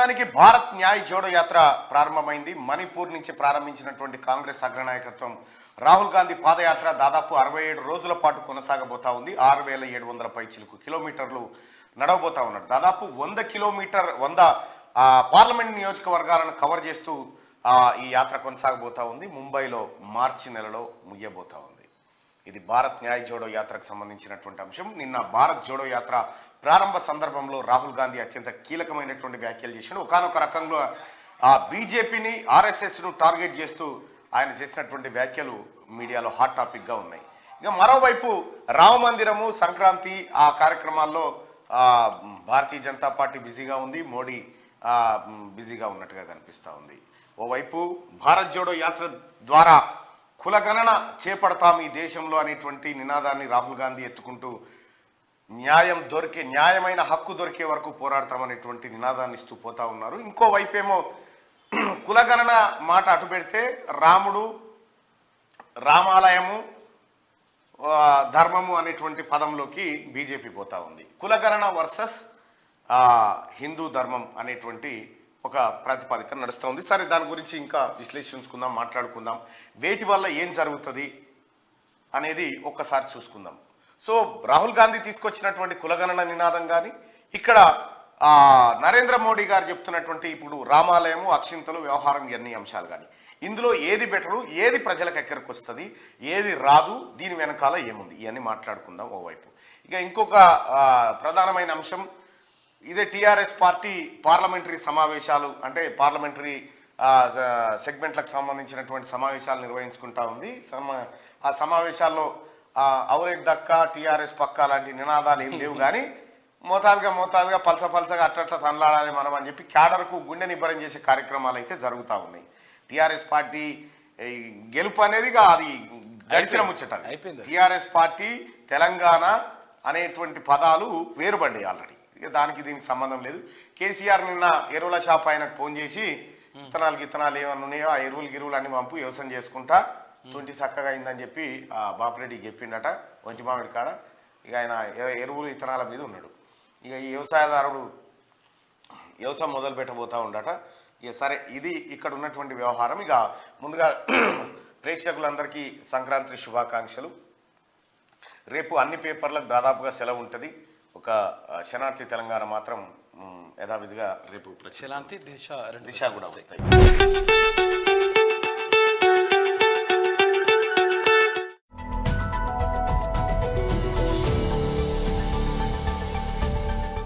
మొత్తానికి భారత్ న్యాయ్ జోడో యాత్ర ప్రారంభమైంది. మణిపూర్ నుంచి ప్రారంభించినటువంటి కాంగ్రెస్ అగ్రనాయకత్వం రాహుల్ గాంధీ పాదయాత్ర దాదాపు 67 రోజుల పాటు కొనసాగబోతా ఉంది. 6700 పైచిలుకు కిలోమీటర్లు నడవబోతా ఉన్నారు. దాదాపు 100 పార్లమెంట్ నియోజకవర్గాలను కవర్ చేస్తూ ఈ యాత్ర కొనసాగబోతా ఉంది. ముంబైలో మార్చి నెలలో ముగియబోతా ఉంది. ఇది భారత్ న్యాయ్ జోడో యాత్రకు సంబంధించినటువంటి అంశం. నిన్న భారత్ జోడో యాత్ర ప్రారంభ సందర్భంలో రాహుల్ గాంధీ అత్యంత కీలకమైనటువంటి వ్యాఖ్యలు చేశాడు. ఒకానొక రకంలో బీజేపీని ఆర్ఎస్ఎస్ను టార్గెట్ చేస్తూ ఆయన చేసినటువంటి వ్యాఖ్యలు మీడియాలో హాట్ టాపిక్గా ఉన్నాయి. ఇక మరోవైపు రామ మందిరము సంక్రాంతి ఆ కార్యక్రమాల్లో భారతీయ జనతా పార్టీ బిజీగా ఉంది. మోడీ బిజీగా ఉన్నట్టుగా కనిపిస్తూ ఉంది. ఓవైపు భారత్ జోడో యాత్ర ద్వారా కులగణన చేపడతాం ఈ దేశంలో అనేటువంటి నినాదాన్ని రాహుల్ గాంధీ ఎత్తుకుంటూ న్యాయమైన హక్కు దొరికే వరకు పోరాడతామనేటువంటి నినాదాన్ని ఇస్తూ పోతా ఉన్నారు. ఇంకోవైపేమో కులగణన మాట అటు పెడితే రాముడు, రామాలయము, ధర్మము అనేటువంటి పదంలోకి బీజేపీ పోతా ఉంది. కులగణన వర్సెస్ హిందూ ధర్మం అనేటువంటి ఒక ప్రాతిపదిక నడుస్తూ ఉంది. సరే, దాని గురించి ఇంకా విశ్లేషించుకుందాం, మాట్లాడుకుందాం. వేటి వల్ల ఏం జరుగుతుంది అనేది ఒక్కసారి చూసుకుందాం. సో రాహుల్ గాంధీ తీసుకొచ్చినటువంటి కులగణన నినాదం కానీ, ఇక్కడ నరేంద్ర మోడీ గారు చెప్తున్నటువంటి ఇప్పుడు రామాలయము, అక్షింతలు, వ్యవహారం, ఇవన్నీ అంశాలు కానీ, ఇందులో ఏది బెటరు, ఏది ప్రజలకు ఎక్కడికి వస్తుంది, ఏది రాదు, దీని వెనకాల ఏముంది, ఇవన్నీ మాట్లాడుకుందాం ఓవైపు. ఇక ఇంకొక ప్రధానమైన అంశం, ఇదే టీఆర్ఎస్ పార్టీ పార్లమెంటరీ సమావేశాలు, అంటే పార్లమెంటరీ సెగ్మెంట్లకు సంబంధించినటువంటి సమావేశాలు నిర్వహించుకుంటా ఉంది. ఆ సమావేశాల్లో ఔరేక్ దక్క, టీఆర్ఎస్ పక్క లాంటి నినాదాలు ఏం లేవు కానీ మోతాదుగా పలసగా అట్లా తనలాడాలి మనం అని చెప్పి క్యాడర్కు గుండె నిబ్బరం చేసే కార్యక్రమాలు అయితే జరుగుతూ ఉన్నాయి. టీఆర్ఎస్ పార్టీ గెలుపు అనేది అది గడిచిన ముచ్చట. టీఆర్ఎస్ పార్టీ తెలంగాణ అనేటువంటి పదాలు వేరుపడ్డాయి ఆల్రెడీ. ఇక దీనికి సంబంధం లేదు. కేసీఆర్ నిన్న ఎరువుల షాప్ ఆయనకు ఫోన్ చేసి విత్తనాలు ఏమన్నా ఉన్నాయో ఆ గిరువులు అన్ని పంపు వ్యవసాయం చేసుకుంటా తుంటి చక్కగా అయిందని చెప్పి బాపిరెడ్డికి చెప్పిండట ఒంటి మామిడి కాడ. ఇక ఆయన ఎరువులు విత్తనాల మీద ఉన్నాడు. ఇక ఈ వ్యవసాయదారుడు వ్యవసాయం మొదలు పెట్టబోతా ఉండట. ఇక సరే, ఇది ఇక్కడ ఉన్నటువంటి వ్యవహారం. ఇక ముందుగా ప్రేక్షకులందరికీ సంక్రాంతి శుభాకాంక్షలు. రేపు అన్ని పేపర్లకు దాదాపుగా సెలవు ఉంటుంది. ఒక శనార్థి తెలంగాణ మాత్రం యథావిధిగా రేపు దిశ కూడా వస్తాయి.